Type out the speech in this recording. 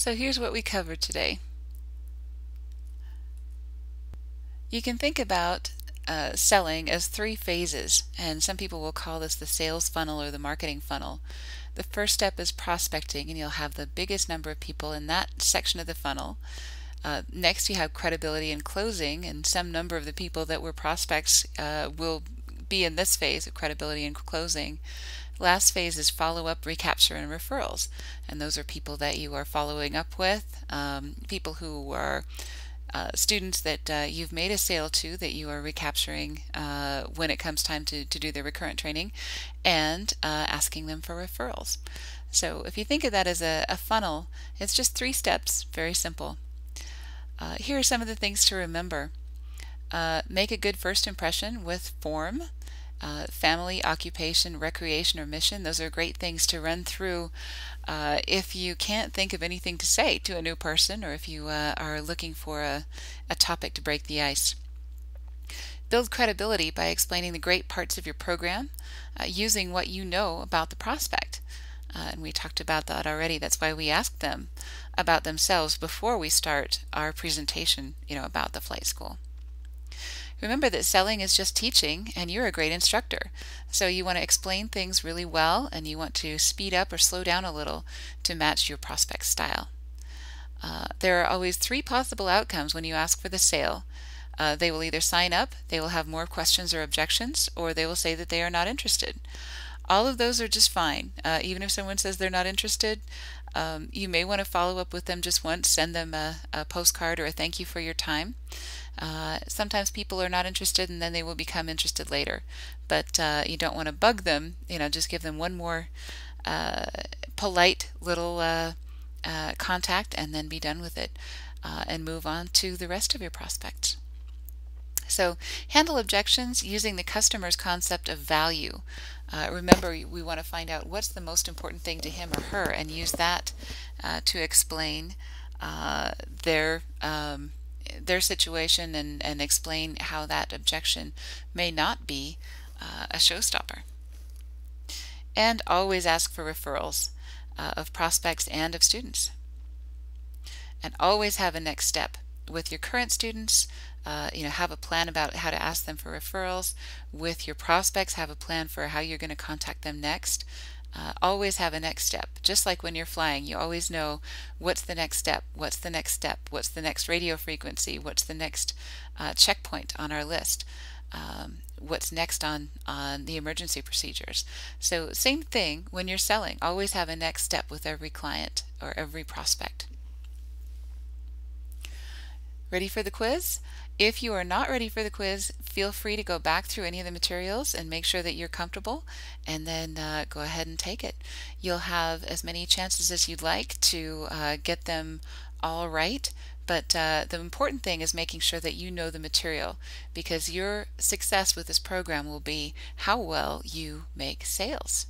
So here's what we covered today. You can think about selling as three phases, and some people will call this the sales funnel or the marketing funnel. The first step is prospecting, and you'll have the biggest number of people in that section of the funnel. Next, you have credibility and closing, and some number of the people that were prospects will be in this phase of credibility and closing. Last phase is follow-up, recapture, and referrals, and those are people that you are following up with, people who are students that you've made a sale to that you are recapturing when it comes time to do their recurrent training, and asking them for referrals. So if you think of that as a funnel, it's just 3 steps, very simple. Here are some of the things to remember. Make a good first impression with form. Family, occupation, recreation, or mission. Those are great things to run through if you can't think of anything to say to a new person, or if you are looking for a topic to break the ice. Build credibility by explaining the great parts of your program using what you know about the prospect. And we talked about that already. That's why we ask them about themselves before we start our presentation, about the flight school. Remember that selling is just teaching, and you're a great instructor. So you want to explain things really well, and you want to speed up or slow down a little to match your prospect style. There are always 3 possible outcomes when you ask for the sale. They will either sign up, they will have more questions or objections, or they will say that they are not interested. All of those are just fine. Even if someone says they're not interested, you may want to follow up with them just once, send them a postcard or a thank you for your time. Sometimes people are not interested and then they will become interested later, but you don't want to bug them. Just give them one more polite little contact and then be done with it, and move on to the rest of your prospects. So handle objections using the customer's concept of value. Remember, we want to find out what's the most important thing to him or her, and use that to explain their situation, and explain how that objection may not be a showstopper. And always ask for referrals of prospects and of students. And always have a next step. With your current students, have a plan about how to ask them for referrals. With your prospects, have a plan for how you're going to contact them next. Always have a next step. Just like when you're flying, you always know what's the next step, what's the next step, what's the next radio frequency, what's the next checkpoint on our list, what's next on the emergency procedures. So same thing when you're selling. Always have a next step with every client or every prospect. Ready for the quiz? If you are not ready for the quiz, feel free to go back through any of the materials and make sure that you're comfortable, and then go ahead and take it. You'll have as many chances as you'd like to get them all right, but the important thing is making sure that you know the material, because your success with this program will be how well you make sales.